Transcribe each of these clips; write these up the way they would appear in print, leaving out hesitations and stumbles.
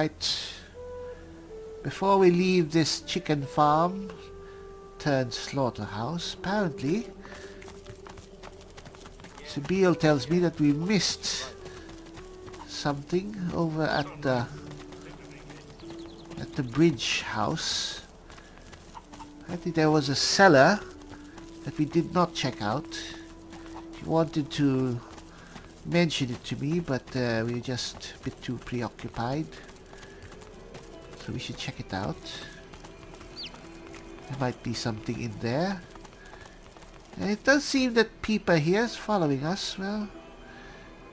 Alright. Before we leave this chicken farm turned slaughterhouse, apparently Sibyl tells me that we missed something over at the bridge house. I think there was a cellar that we did not check out. She wanted to mention it to me, but we were just a bit too preoccupied. So we should check it out. There might be something in there. And it does seem that Peeper here is following us. Well,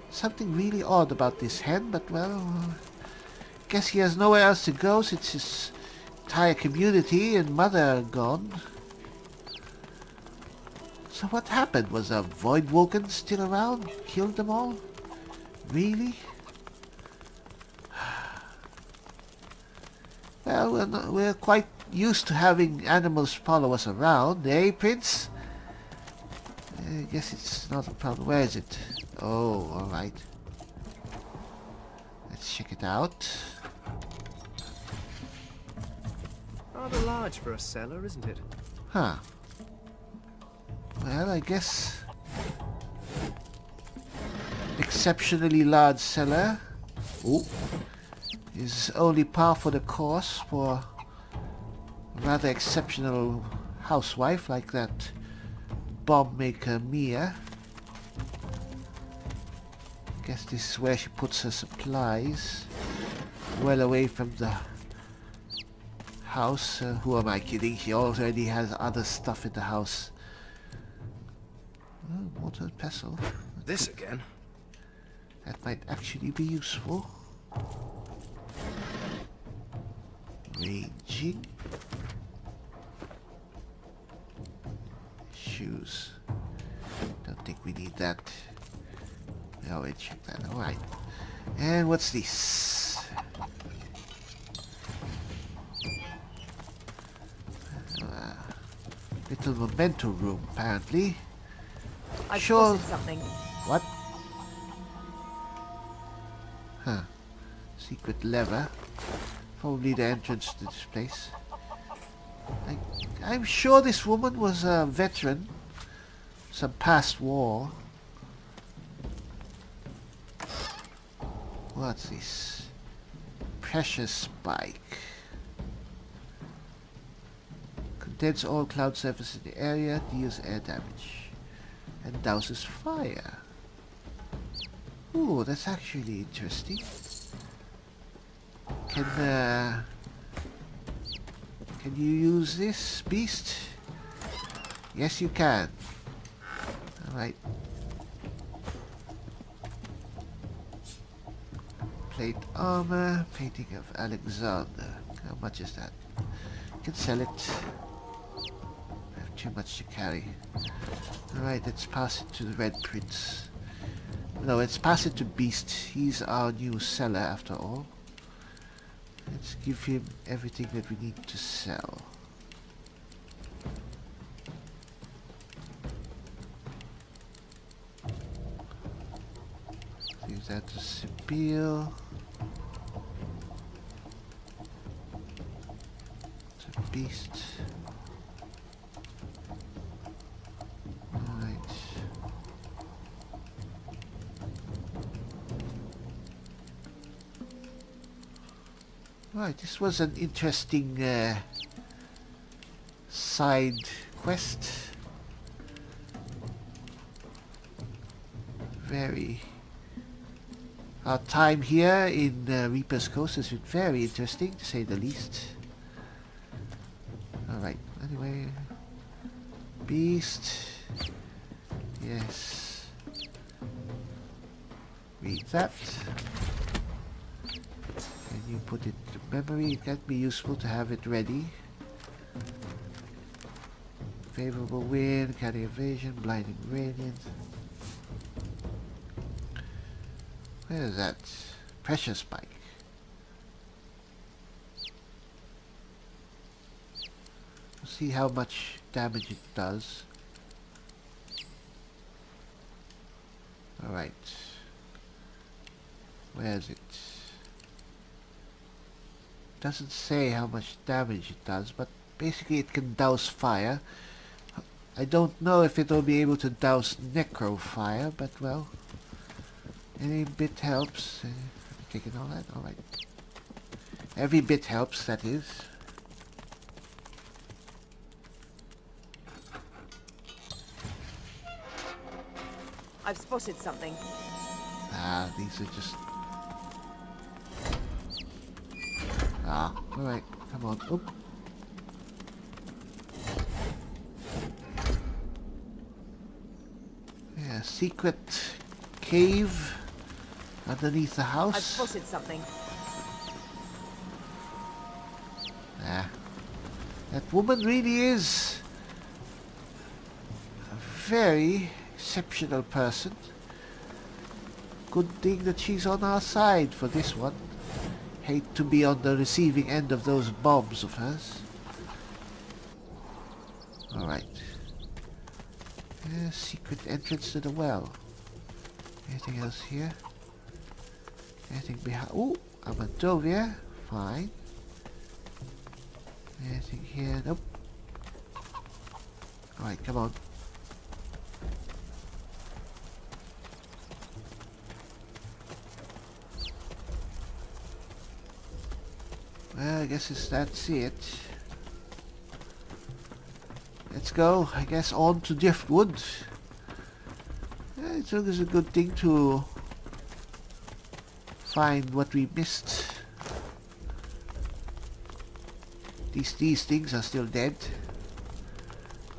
something really odd about this hen, but well, guess he has nowhere else to go since his entire community and mother are gone. So what happened? Was a Voidwoken still around? Killed them all? Really? Well, we're quite used to having animals follow us around, eh, Prince? I guess it's not a problem. Where is it? Oh, alright. Let's check it out. Rather large for a cellar, isn't it? Huh. Well, I guess exceptionally large cellar. Ooh. Is only par for the course for a rather exceptional housewife like that bomb maker Mia. Guess this is where she puts her supplies, well away from the house. Who am I kidding? She already has other stuff in the house. Oh, mortar and pestle. This again? That might actually be useful. Raging. Shoes. Don't think we need that. We already checked that. Alright. And what's this? Little memento room, apparently. I Sure. spotted something. What? Huh. Secret lever. Probably the entrance to this place. I'm sure this woman was a veteran. Some past war. What's this? Pressure spike. Condense all cloud surface in the area, deals air damage. And douses fire. Ooh, that's actually interesting. Can you use this, beast? Yes, you can. Alright. Plate armor, painting of Alexander. How much is that? Can sell it. I have too much to carry. Alright, let's pass it to the Red Prince. No, let's pass it to Beast. He's our new seller after all. Let's give him everything that we need to sell. Leave that to Sibyl. To Beast. Alright. Right, this was an interesting side quest. Our time here in Reaper's Coast has been very interesting, to say the least. Alright, anyway. Beast. Yes. Read that. And you put it to memory. It can be useful to have it ready. Favorable wind, carry evasion, blinding radiance. Where is that? Pressure spike. Let's see how much damage it does. Alright. Where is it? doesn't say how much damage it does, but basically it can douse fire. I don't know if it'll be able to douse necro fire, but well, any bit helps. Taking all that? Alright. Every bit helps, that is. I've spotted something. Ah, these are just... Ah, alright, come on. Oop. Yeah, secret cave underneath the house. I've spotted something. Ah, that woman really is a very exceptional person. Good thing that she's on our side for this one. Hate to be on the receiving end of those bombs of hers. Alright. Secret entrance to the well. Anything else here? Anything behind? Ooh, Amadovia. Fine. Anything here? Nope. Alright, come on. Well, I guess that's it. Let's go, I guess, on to Driftwood. It's always a good thing to find what we missed. These things are still dead.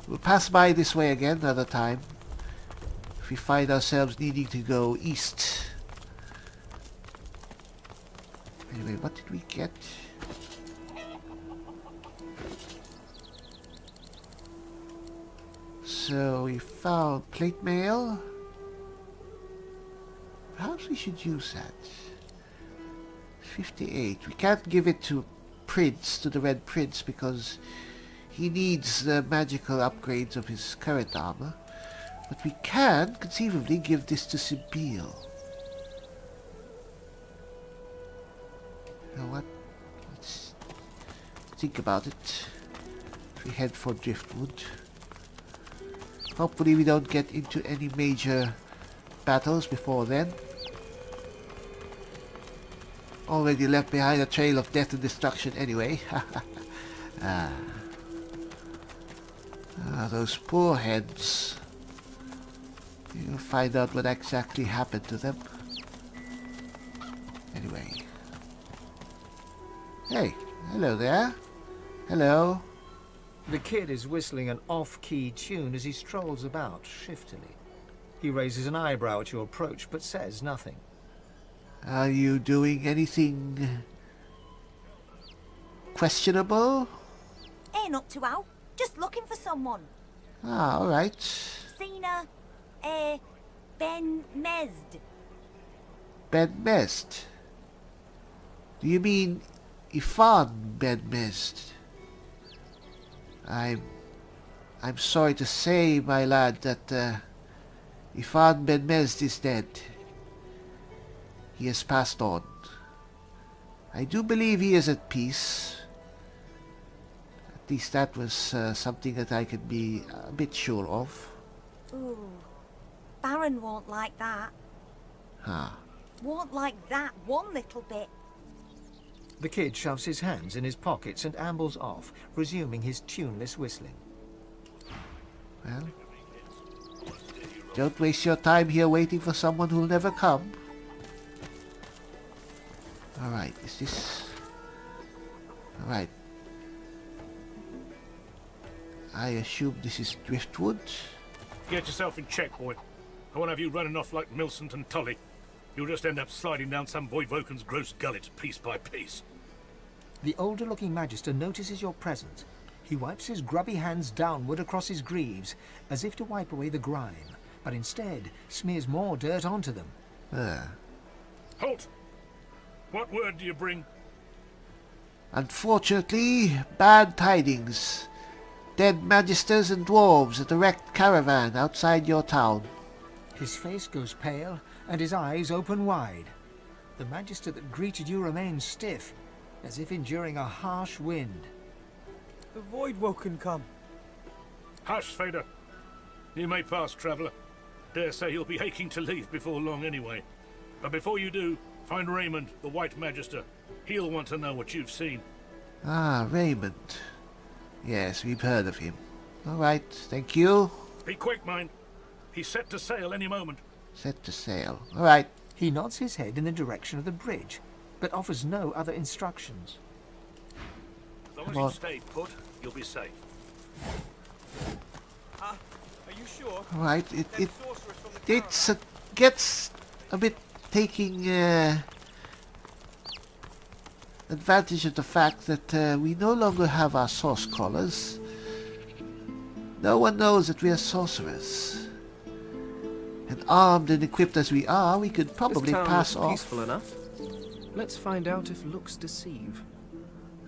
We'll pass by this way again another time if we find ourselves needing to go east. Anyway, what did we get? So we found plate mail. Perhaps we should use that. 58. We can't give it to Prince, to the Red Prince, because he needs the magical upgrades of his current armor. But we can conceivably give this to Sibyl. You know what? Let's think about it. We head for Driftwood. Hopefully we don't get into any major battles before then. Already left behind a trail of death and destruction anyway. Those poor heads. You'll find out what exactly happened to them. Anyway. Hey, hello there. Hello. The kid is whistling an off-key tune as he strolls about shiftily. He raises an eyebrow at your approach, but says nothing. Are you doing anything questionable? Ain't up to how. Just looking for someone. Ah, alright. Seen Ben Mesd. Ben Mest. Do you mean Ifan Ben Mest? I'm sorry to say, my lad, that Ifan Ben Mezd is dead. He has passed on. I do believe he is at peace. At least that was something that I could be a bit sure of. Ooh. Baron won't like that. Huh. Won't like that one little bit. The kid shoves his hands in his pockets and ambles off, resuming his tuneless whistling. Well, don't waste your time here waiting for someone who'll never come. Alright, is this... Alright. I assume this is Driftwood. Get yourself in check, boy. I won't have you running off like Millicent and Tully. You'll just end up sliding down some Voidwoken's gross gullet piece by piece. The older-looking magister notices your presence. He wipes his grubby hands downward across his greaves, as if to wipe away the grime, but instead smears more dirt onto them. Halt! What word do you bring? Unfortunately, bad tidings. Dead magisters and dwarves at a wrecked caravan outside your town. His face goes pale, and his eyes open wide. The magister that greeted you remains stiff. as if enduring a harsh wind. The Voidwoken come. Hush, Fader. You may pass, traveller. Dare say you'll be aching to leave before long anyway. But before you do, find Raymond, the White Magister. He'll want to know what you've seen. Ah, Raymond. Yes, we've heard of him. All right, thank you. Be quick, mind. He's set to sail any moment. Set to sail. All right. He nods his head in the direction of the bridge, but offers no other instructions. As long Come as you on. stay put, you'll be safe. Are you sure? All right. Them sorcerers from the It's gets a bit taking advantage of the fact that we no longer have our source collars. No one knows that we are sorcerers. And armed and equipped as we are, we could probably this town pass looks off. peaceful enough. Let's find out if looks deceive.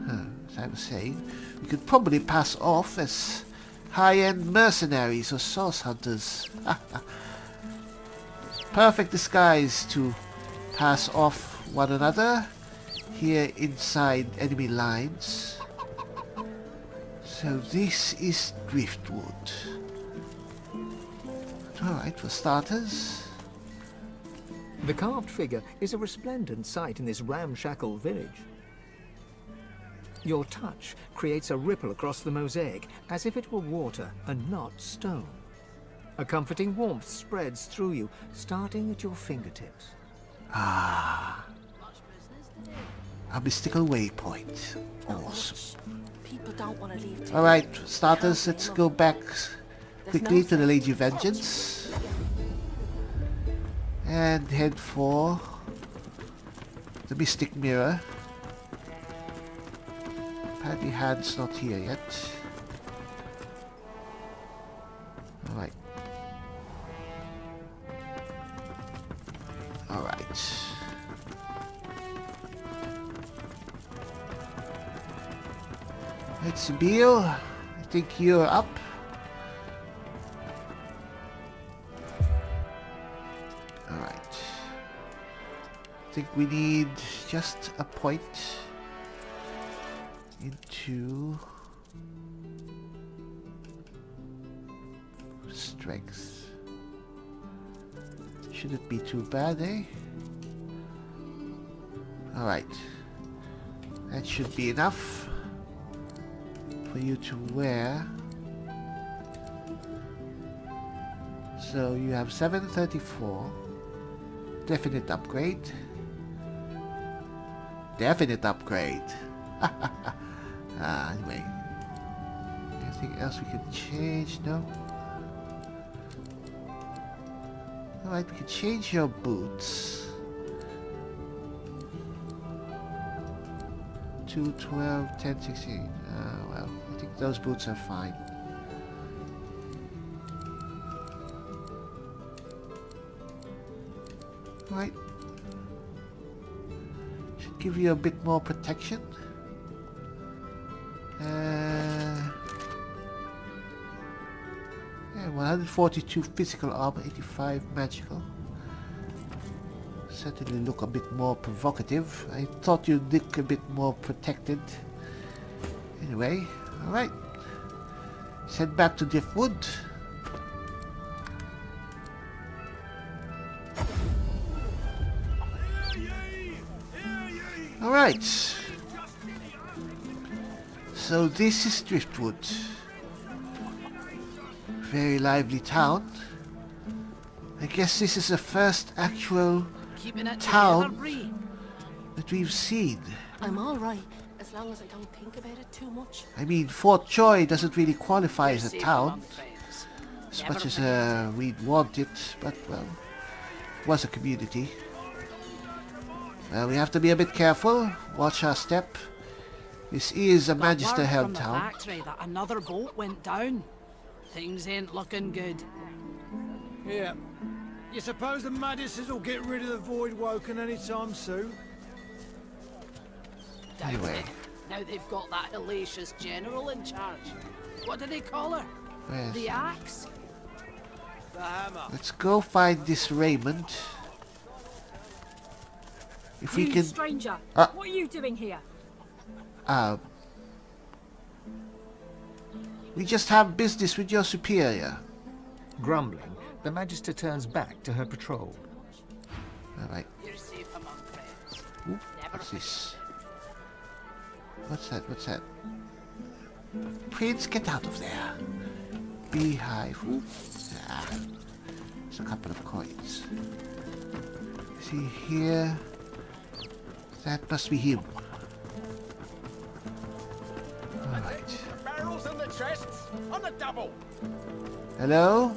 As I was saying, we could probably pass off as high-end mercenaries or source hunters. Perfect disguise to pass off one another here inside enemy lines. So this is Driftwood. Alright, for starters. The carved figure is a resplendent sight in this ramshackle village. Your touch creates a ripple across the mosaic, as if it were water and not stone. A comforting warmth spreads through you, starting at your fingertips. Ah, a mystical waypoint. Awesome. People don't want to leave. Alright, starters, let's go back quickly to the Lady of Vengeance. And head for the Mystic Mirror. Apparently Han's not here yet. Alright. Alright. It's Beal. I think you're up. Alright. I think we need just a point into strength. Shouldn't be too bad, eh? Alright. That should be enough for you to wear. So you have 734. Definite upgrade. Definite upgrade. Anyway. Anything else we can change? No? Alright, we can change your boots. 2, 12, 10, 16. Well, I think those boots are fine. Right. Should give you a bit more protection. Yeah, 142 physical armor, 85 magical. Certainly look a bit more provocative. I thought you'd look a bit more protected. Anyway, alright. Let's head back to Driftwood. Alright. So this is Driftwood. Very lively town. I guess this is the first actual Keeping it town together, Bree. that we've seen. I'm all right, as long as I don't think about it too much. I mean, Fort Joy doesn't really qualify as a Safe town, among friends. as Never much as forget. we'd want it, but well, it was a community. Well, we have to be a bit careful, watch our step. This is a Got Magister word held from the town. factory that another boat went down. Things ain't looking good. Yeah. You suppose the magisters will get rid of the Voidwoken anytime soon? Doubt Anyway. it. Now they've got that hellacious general in charge. What do they call her? Where's- The axe? The hammer. Let's go find this Raymond. If we You can... stranger, Ah. what are you doing here? We just have business with your superior. Grumbling, the Magister turns back to her patrol. Alright. You're safe among friends. Oop, Never what's this? What's that? What's that? Prince, get out of there. Beehive. Oop. Ah. There's a couple of coins. See here. That must be him. Alright. Barrels and the chests on the double. Hello?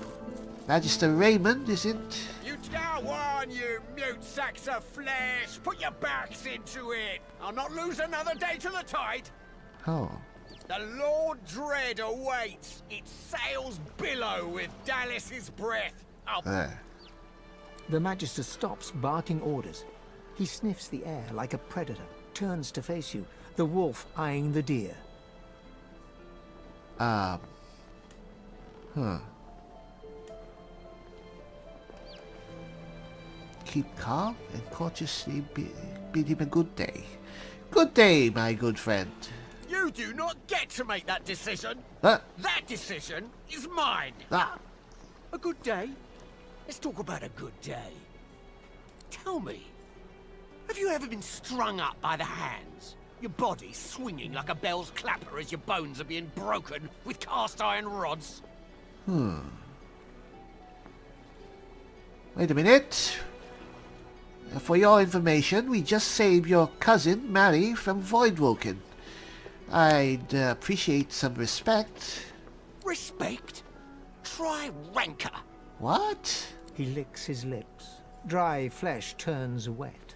Magister Raymond, is it? You go on, you mute sacks of flesh. Put your backs into it. I'll not lose another day to the tide. Oh. The Lord Dread awaits. Its sails billow with Dallas's breath. I'll There. The Magister stops barking orders. He sniffs the air like a predator, turns to face you, the wolf eyeing the deer. Huh. Keep calm and cautiously bid him a good day. Good day, my good friend. You do not get to make that decision. Ah. That decision is mine. Ah. A good day? Let's talk about a good day. Tell me, have you ever been strung up by the hands? Your body swinging like a bell's clapper as your bones are being broken with cast iron rods? Wait a minute. For your information, we just saved your cousin, Mary, from Voidwoken. I'd appreciate some respect. Respect? Try rancor. What? He licks his lips. Dry flesh turns wet.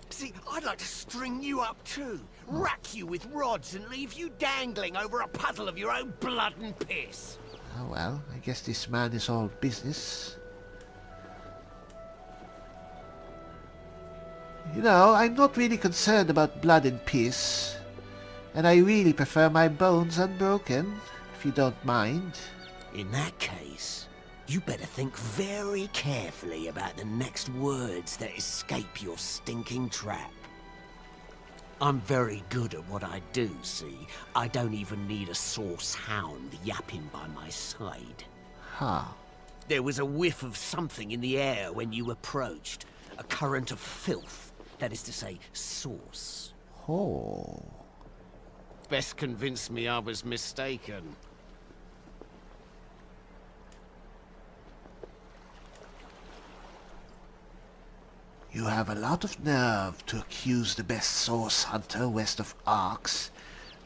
See, I'd like to string you up too. Rack you with rods and leave you dangling over a puddle of your own blood and piss. Oh well, I guess this man is all business. You know, I'm not really concerned about blood and piss. And I really prefer my bones unbroken, if you don't mind. In that case, you better think very carefully about the next words that escape your stinking trap. I'm very good at what I do, see? I don't even need a sauce hound yapping by my side. Huh. There was a whiff of something in the air when you approached. A current of filth. That is to say, sauce. Oh. Best convince me I was mistaken. You have a lot of nerve to accuse the best source hunter west of Arx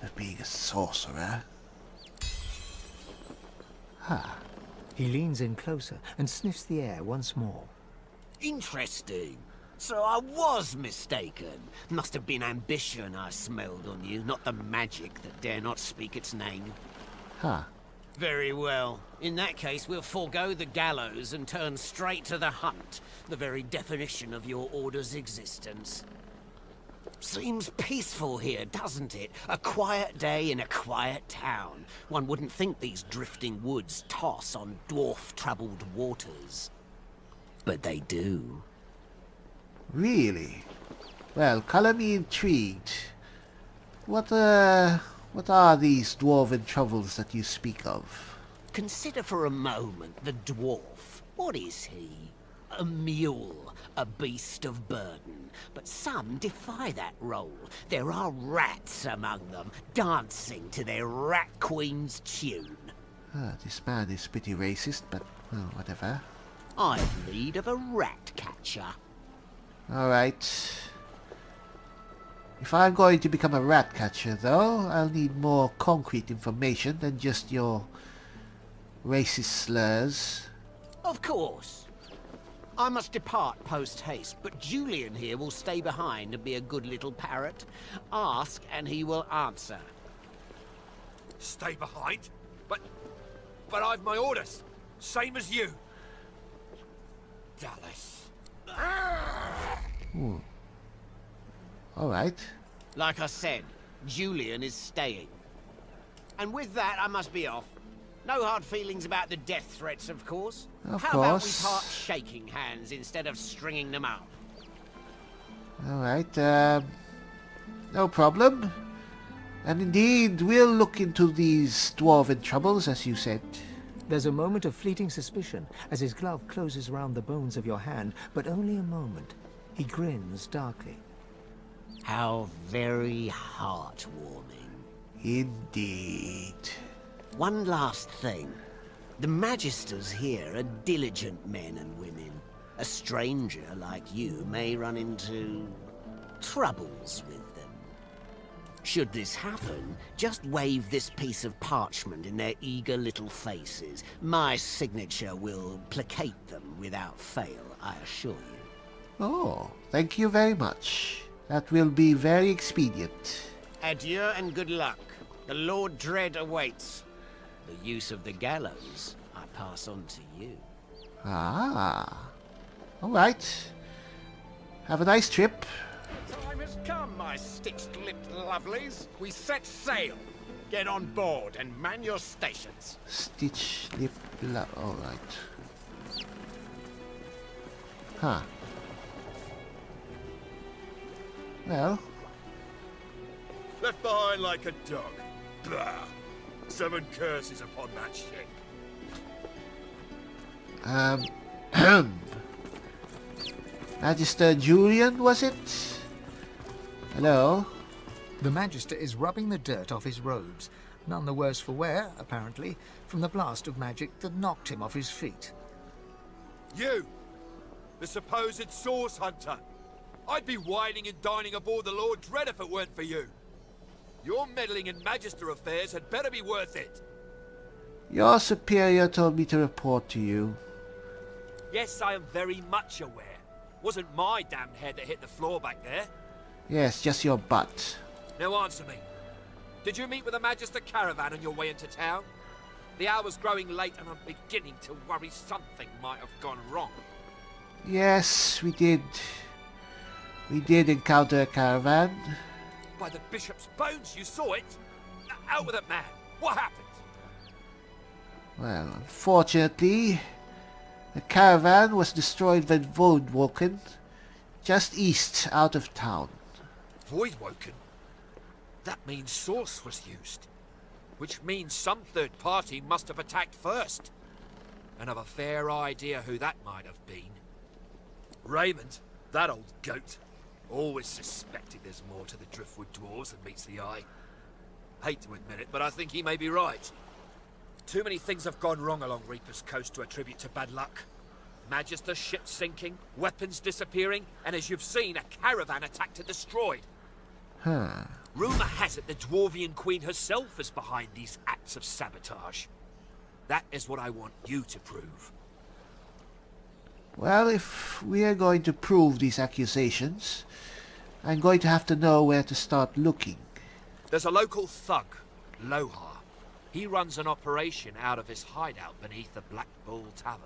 of being a sorcerer. Ha. He leans in closer and sniffs the air once more. Interesting. So I was mistaken. Must have been ambition I smelled on you, not the magic that dare not speak its name. Ha. Very well. In that case, we'll forego the gallows and turn straight to the hunt, the very definition of your order's existence. Seems peaceful here, doesn't it? A quiet day in a quiet town. One wouldn't think these drifting woods toss on dwarf-troubled waters. But they do. Really? Well, color me intrigued. What are these dwarven troubles that you speak of? Consider for a moment the dwarf. What is he? A mule, a beast of burden. But some defy that role. There are rats among them, dancing to their rat queen's tune. This man is pretty racist, but, well, whatever. I have need of a rat catcher. Alright. If I'm going to become a rat catcher, though, I'll need more concrete information than just your racist slurs. Of course. I must depart post-haste, but Julian here will stay behind and be a good little parrot. Ask, and he will answer. Stay behind? But I've my orders. Same as you. Dallas. Alright. Like I said, Julian is staying. And with that, I must be off. No hard feelings about the death threats, of course. Of How about we course. part shaking hands instead of stringing them up? Alright, no problem. And indeed, we'll look into these dwarven troubles, as you said. There's a moment of fleeting suspicion as his glove closes around the bones of your hand, but only a moment. He grins darkly. How very heartwarming. Indeed. One last thing. The magisters here are diligent men and women. A stranger like you may run into troubles with them. Should this happen, just wave this piece of parchment in their eager little faces. My signature will placate them without fail, I assure you. Oh, thank you very much. That will be very expedient. Adieu and good luck. The Lord Dread awaits. The use of the gallows I pass on to you. Ah. All right. Have a nice trip. Time has come, my stitched-lipped lovelies. We set sail. Get on board and man your stations. Stitch lip all right. Huh. Well, Left behind like a dog. Bah! 7 curses upon that ship. Magister Julian, was it? Hello? The Magister is rubbing the dirt off his robes, none the worse for wear, apparently, from the blast of magic that knocked him off his feet. You! The supposed source hunter! I'd be whining and dining aboard the Lord Dread if it weren't for you. Your meddling in Magister affairs had better be worth it. Your superior told me to report to you. Yes, I am very much aware. Wasn't my damned head that hit the floor back there. Yes, just your butt. Now answer me. Did you meet with a Magister caravan on your way into town? The hour's growing late and I'm beginning to worry something might have gone wrong. Yes, we did. We did encounter a caravan. By the Bishop's bones, you saw it? Out with it, man. What happened? Well, unfortunately, the caravan was destroyed by Godwoken, just east out of town. Voidwoken? That means source was used. Which means some third party must have attacked first. And I've a fair idea who that might have been. Raymond, that old goat, always suspected there's more to the Driftwood dwarves than meets the eye. Hate to admit it, but I think he may be right. Too many things have gone wrong along Reaper's Coast to attribute to bad luck. Magister ships sinking, weapons disappearing, and as you've seen, a caravan attacked and destroyed. Huh. Rumour has it the Dwarvian Queen herself is behind these acts of sabotage. That is what I want you to prove. Well, if we are going to prove these accusations, I'm going to have to know where to start looking. There's a local thug, Lohar. He runs an operation out of his hideout beneath the Black Bull Tavern.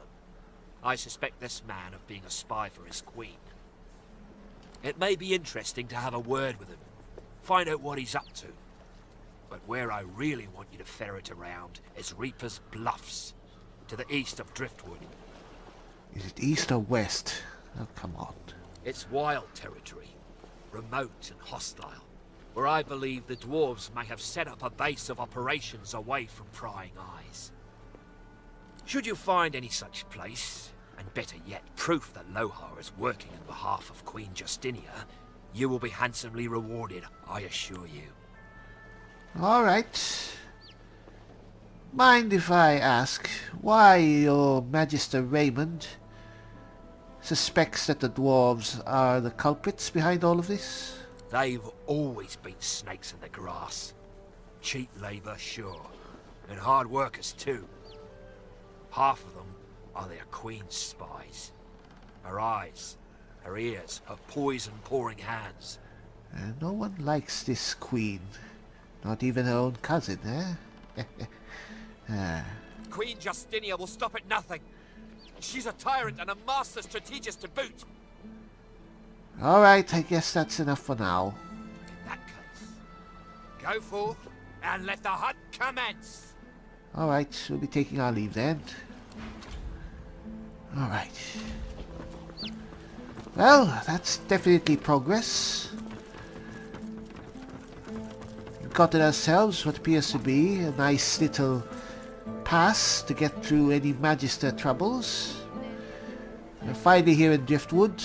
I suspect this man of being a spy for his queen. It may be interesting to have a word with him, find out what he's up to. But where I really want you to ferret around is Reaper's Bluffs, to the east of Driftwood. Is it east or west? Oh, come on. It's wild territory, remote and hostile, where I believe the dwarves may have set up a base of operations away from prying eyes. Should you find any such place, and better yet, proof that Lohar is working on behalf of Queen Justinia, you will be handsomely rewarded, I assure you. All right. Mind if I ask why your Magister Raymond suspects that the dwarves are the culprits behind all of this? They've always been snakes in the grass. Cheap labour, sure, and hard workers too. Half of them are their queen's spies. Her eyes, her ears, her poison-pouring hands. No one likes this queen. Not even her own cousin, eh? Queen Justinia will stop at nothing. She's a tyrant and a master strategist to boot. Alright, I guess that's enough for now. In that case, go forth and let the hunt commence. Alright, we'll be taking our leave then. Alright. Well, that's definitely progress. gotten ourselves what appears to be a nice little pass to get through any magister troubles. We're finally here in Driftwood.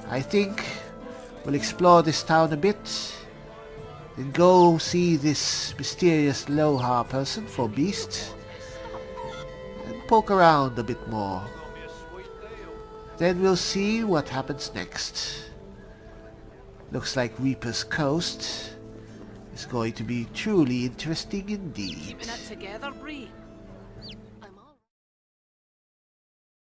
I think we'll explore this town a bit and go see this mysterious Loha person for beast and poke around a bit more. Then we'll see what happens next. Looks like Reaper's Coast is going to be truly interesting indeed. Keeping it together, Bree.